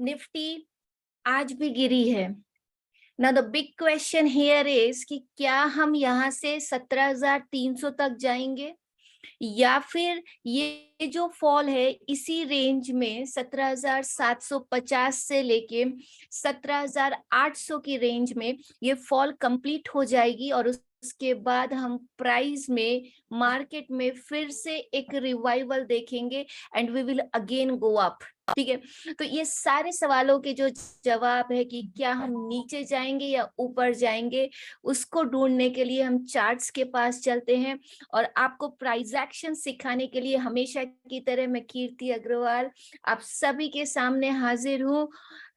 Nifty आज भी गिरी है। Now the big question here is कि क्या हम यहाँ से 17,300 तक जाएंगे, या फिर ये जो फॉल है इसी रेंज में 17,750 से लेके 17,800 की रेंज में ये फॉल कंप्लीट हो जाएगी, और उसके बाद हम प्राइस में मार्केट में फिर से एक रिवाइवल देखेंगे and we will again go up. ठीक है, तो ये सारे सवालों के जो जवाब है कि क्या हम नीचे जाएंगे या ऊपर जाएंगे, उसको ढूंढने के लिए हम चार्ट्स के पास चलते हैं। और आपको प्राइस एक्शन सिखाने के लिए हमेशा की तरह मैं कीर्ति अग्रवाल आप सभी के सामने हाजिर हूँ,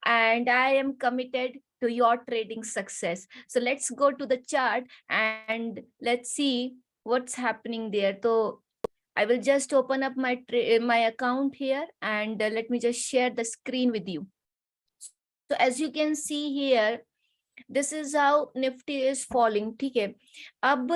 and I am committed to your trading success. So let's go to the chart and let's see what's happening there. So I will just open up my account here, and let me just share the screen with you. So as you can see here, this is how Nifty is falling. ठीक है, अब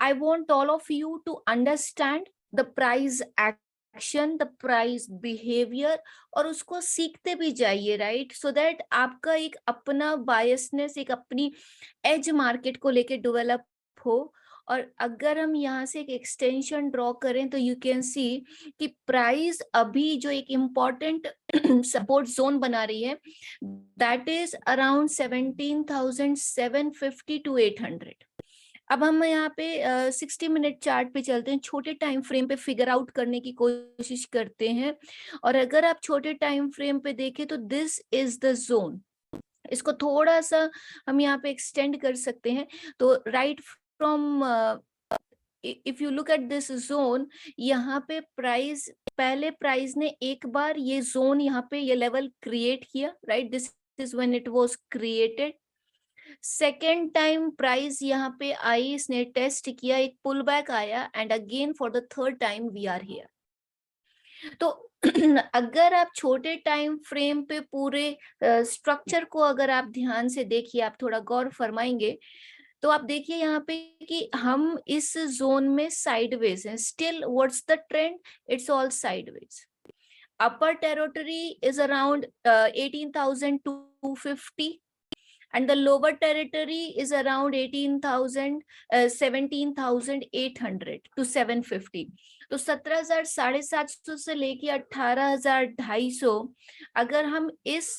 I want all of you to understand the price action, the price behavior, और उसको सीखते भी जाइए, right, so that आपका एक अपना बायसनेस, एक अपनी एज मार्केट को लेके डेवलप हो। और अगर हम यहाँ से एक एक्सटेंशन ड्रॉ करें तो यू कैन सी कि प्राइस अभी जो एक इम्पॉर्टेंट सपोर्ट जोन बना रही है, दैट इज अराउंड 17,750 to 800। अब हम यहाँ पे 60 मिनट चार्ट पे चलते हैं, छोटे टाइम फ्रेम पे फिगर आउट करने की कोशिश करते हैं। और अगर आप छोटे टाइम फ्रेम पे देखें तो दिस इज द जोन। इसको थोड़ा सा हम यहाँ पे एक्सटेंड कर सकते हैं। तो right from if you look at this zone, यहाँ पे पहले प्राइस ने एक बार ये जोन, यहाँ पे ये लेवल क्रिएट किया, right, this is when it was created. Second time price यहाँ पे आई, इसने टेस्ट किया, एक पुल बैक आया, and again for the third time we are here. तो अगर आप छोटे टाइम फ्रेम पे पूरे स्ट्रक्चर को अगर आप ध्यान से देखिए, आप थोड़ा गौर फरमाएंगे, तो आप देखिए यहाँ पे कि हम इस जोन में साइडवेज हैं। Still what's the trend, it's all sideways. Upper territory is around 18,250 and the lower territory is around 17,800 to 750। तो 17,750 से लेके 18,250, अगर हम इस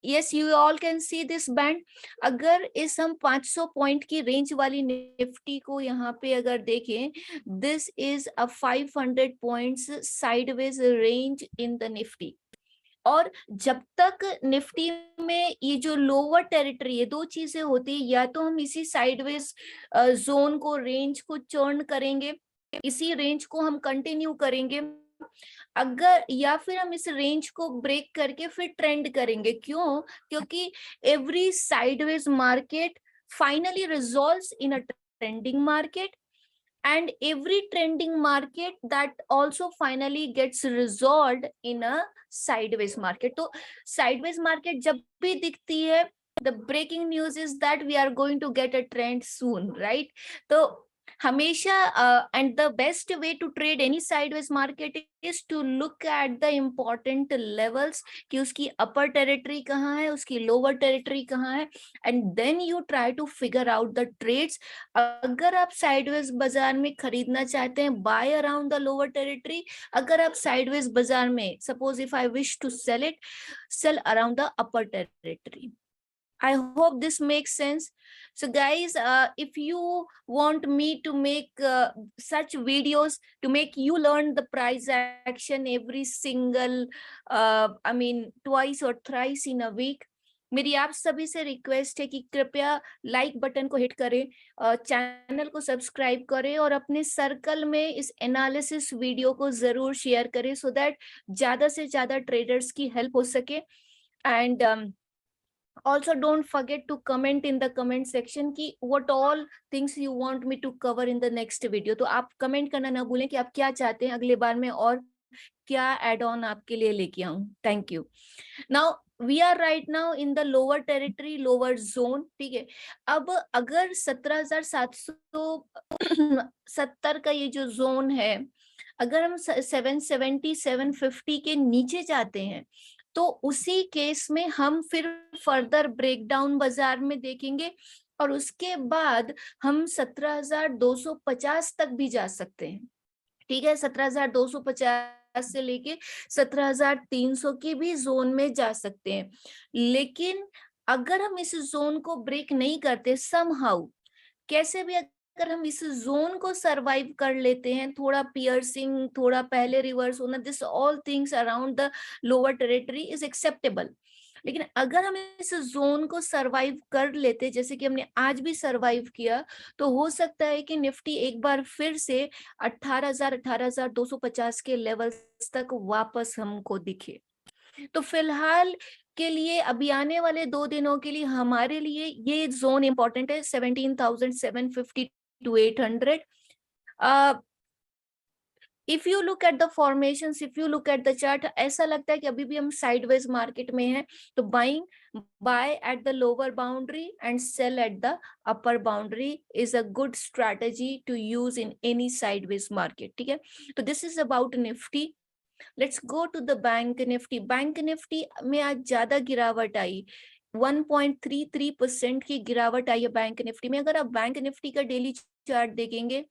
yes you all can see this band, अगर इस हम 500 पॉइंट की रेंज वाली निफ्टी को यहाँ पे अगर देखें, this is a 500 points sideways range in the Nifty. और जब तक निफ्टी में ये जो लोअर टेरिटरी है, दो चीजें होती है, या तो हम इसी साइडवेज जोन को, रेंज को चर्न करेंगे, इसी रेंज को हम कंटिन्यू करेंगे, अगर या फिर हम इस रेंज को ब्रेक करके फिर ट्रेंड करेंगे। क्यों? क्योंकि every sideways market finally resolves in a trending market, and every trending market that also finally gets resolved in a sideways market। तो sideways market जब भी दिखती है, the breaking news is that we are going to get a trend soon, right? तो हमेशा and the best way to trade any sideways market is to look at the important levels कि उसकी upper territory कहाँ है, उसकी lower territory कहाँ है, and then you try to figure out the trades। अगर आप साइडवेज बाजार में खरीदना चाहते हैं, buy around the lower territory. अगर आप साइडवेज बाजार में, suppose if I wish to sell it, sell around the upper territory. I hope this makes sense. So guys, if you want me to make such videos to make you learn the price action every single, I mean twice or thrice in a week, मेरी आप सभी से request है कि कृपया like button को hit करें, channel को सब्सक्राइब करें, और अपने सर्कल में इस एनालिसिस वीडियो को जरूर शेयर करें, सो दैट ज्यादा से ज्यादा ट्रेडर्स की हेल्प हो सके। And also don't forget to comment in the comment section कि what all things you want me to cover in the next video। तो आप कमेंट करना ना भूलें कि आप क्या चाहते हैं अगले बार में और क्या एड ऑन आपके लिए लेके आऊं। Thank you. Now we are right now in the lower territory, lower zone. ठीक है, अब अगर 17,770 का ये जो जोन है, अगर हम 770 750 के नीचे जाते हैं तो उसी केस में हम फिर फर्दर ब्रेकडाउन बाजार में देखेंगे और उसके बाद हम 17,250 तक भी जा सकते हैं। ठीक है, 17,250 से लेके 17,300 की भी जोन में जा सकते हैं। लेकिन अगर हम इस जोन को ब्रेक नहीं करते समहाउ, कैसे भी अगर हम इस जोन को सरवाइव कर लेते हैं, थोड़ा पियर्सिंग, थोड़ा पहले रिवर्स होना, this all things around the lower territory is acceptable. लेकिन अगर हम इस जोन को सरवाइव कर लेते जैसे कि हमने आज भी सरवाइव किया, तो हो सकता है कि निफ्टी एक बार फिर से 18,000 18,250 के लेवल्स तक वापस हमको दिखे। तो फिलहाल के लिए अभी आने वाले 2 दिनों के लिए हमारे लिए ये जोन इंपॉर्टेंट है, 17,750 to 800। If you look at the formations, if you look at the chart, ऐसा लगता है कि अभी भी हम साइडवेज मार्केट में हैं। तो buy at the lower boundary and sell at the upper boundary is a good strategy to use in any sideways market. ठीक है, तो this is about Nifty. Let's go to the Bank Nifty. Bank Nifty में आज ज्यादा गिरावट आई, 1.33% की गिरावट आई है बैंक निफ्टी में। अगर आप बैंक निफ्टी का डेली चार्ट देखेंगे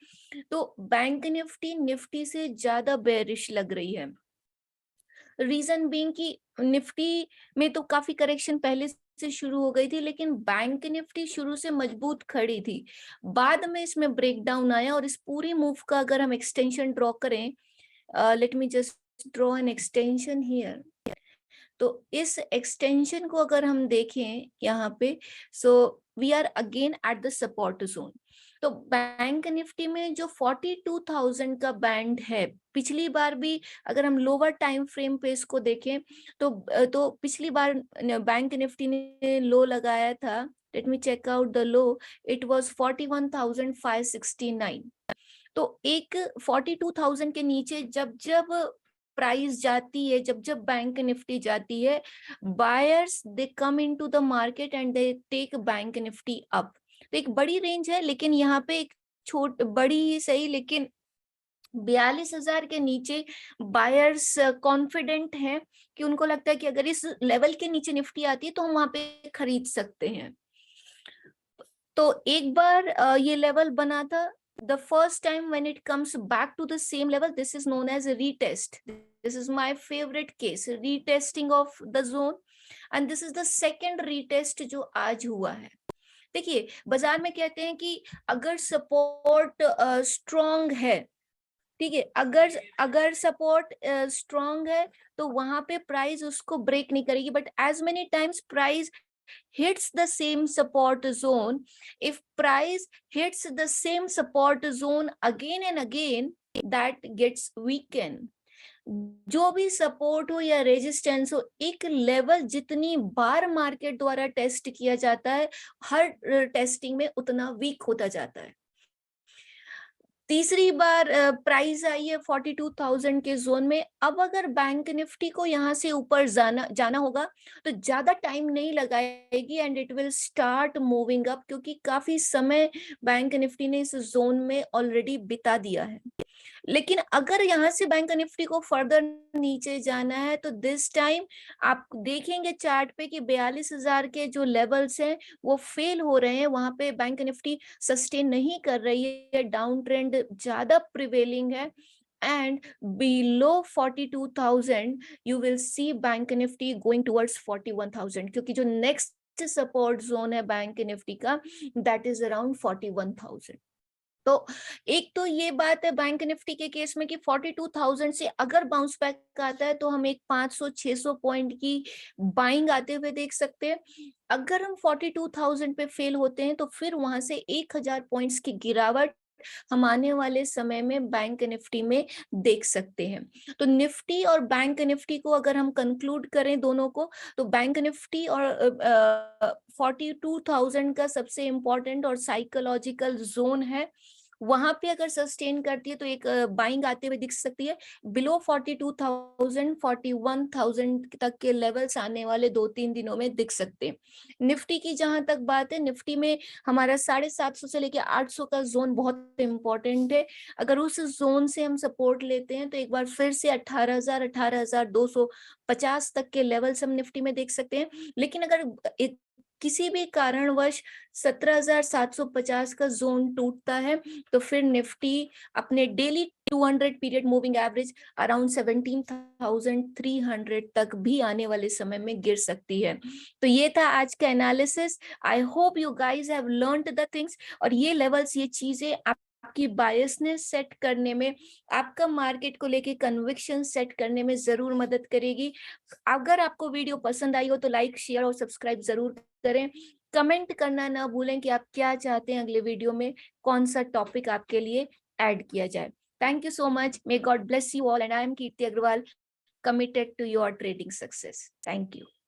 तो बैंक निफ्टी निफ्टी से ज्यादा बेरिश लग रही है। रीजन बीइंग कि निफ्टी में तो काफी करेक्शन पहले से शुरू हो गई थी, लेकिन बैंक निफ्टी शुरू से मजबूत खड़ी थी, बाद में इसमें ब्रेकडाउन आया। और इस पूरी मूव का अगर हम एक्सटेंशन ड्रॉ करें, let me just draw an extension here. तो इस एक्सटेंशन को अगर हम देखें यहाँ पे, so we are again at the support zone. तो बैंक निफ्टी में जो 42,000 का बैंड है, पिछली बार भी अगर हम लोअर टाइम फ्रेम पे इसको देखें तो पिछली बार बैंक निफ्टी ने लो लगाया था, let me check out the low, it was 41,569। तो एक 42,000 के नीचे जब जब प्राइस जाती है, जब जब बैंक निफ्टी जाती है, buyers they come into the market and they take Bank Nifty up. तो एक बड़ी रेंज है, लेकिन यहाँ पे एक बड़ी ही सही, लेकिन 42,000 के नीचे बायर्स कॉन्फिडेंट हैं कि उनको लगता है कि अगर इस लेवल के नीचे निफ्टी आती है तो हम वहां पे खरीद सकते हैं। तो एक बार ये लेवल बना था, the first time when it comes back to the same level, this is known as a retest. This is my favorite case, retesting of the zone, and this is the second retest जो आज हुआ है। देखिए, बाजार में कहते हैं कि अगर सपोर्ट स्ट्रॉन्ग है, ठीक है, अगर सपोर्ट स्ट्रॉन्ग है तो वहां पे प्राइस उसको ब्रेक नहीं करेगी, but as many times price hits the same support zone, if price hits the same support zone again and again, that gets weakened. जो भी सपोर्ट हो या रेजिस्टेंस हो, एक लेवल जितनी बार मार्केट द्वारा टेस्ट किया जाता है, हर टेस्टिंग में उतना वीक होता जाता है। तीसरी बार प्राइस आई है 42,000 के जोन में। अब अगर बैंक निफ्टी को यहाँ से ऊपर जाना होगा तो ज्यादा टाइम नहीं लगाएगी and it will start moving up, क्योंकि काफी समय बैंक निफ्टी ने इस जोन में ऑलरेडी बिता दिया है। लेकिन अगर यहाँ से बैंक निफ्टी को फर्दर नीचे जाना है तो दिस टाइम आप देखेंगे चार्ट पे कि 42,000 के जो लेवल्स हैं वो फेल हो रहे हैं, वहां पे बैंक निफ्टी सस्टेन नहीं कर रही है, डाउन ट्रेंड ज्यादा प्रिवेलिंग है। And below 42,000 you will see bank Nifty going towards 41,000, क्योंकि जो नेक्स्ट सपोर्ट जोन है बैंक निफ्टी का, दैट इज अराउंड 41,000। तो एक तो ये बात है बैंक निफ्टी के केस में कि 42,000 से अगर बाउंस बैक आता है तो हम एक 500-600 पॉइंट की बाइंग आते हुए देख सकते हैं। अगर हम 42,000 पे फेल होते हैं तो फिर वहां से 1,000 पॉइंट्स की गिरावट हम आने वाले समय में बैंक निफ्टी में देख सकते हैं। तो निफ्टी और बैंक निफ्टी को अगर हम कंक्लूड करें दोनों को, तो बैंक निफ्टी और 42,000 का सबसे इम्पोर्टेंट और साइकोलॉजिकल जोन है, वहां पे अगर सस्टेन करती है तो एक बाइंग आते हुए दिख सकती है। बिलो 42,000 41,000 तक के लेवल्स आने वाले 2-3 दिनों में दिख सकते हैं। निफ्टी की जहां तक बात है, निफ्टी में हमारा 750 से लेके 800 का जोन बहुत इंपॉर्टेंट है। अगर उस जोन से हम सपोर्ट लेते हैं तो एक बार फिर से 18,000 18,250 तक के लेवल्स हम निफ्टी में देख सकते हैं। लेकिन अगर एक किसी भी कारणवश 17,750 का जोन टूटता है तो फिर निफ्टी अपने daily 200 period moving average around 17,300 तक भी आने वाले समय में गिर सकती है। तो ये था आज का analysis. I hope you guys have learned the things, और ये लेवल्स, ये चीजें आपकी बायसनेस सेट करने में, आपका मार्केट को लेके कन्विक्शन सेट करने में जरूर मदद करेगी। अगर आपको वीडियो पसंद आई हो तो लाइक, शेयर और सब्सक्राइब जरूर करें। कमेंट करना ना भूलें कि आप क्या चाहते हैं अगले वीडियो में कौन सा टॉपिक आपके लिए ऐड किया जाए। Thank you so much. May God bless you all. And I am Kirti Agrawal, committed to your trading success. Thank you.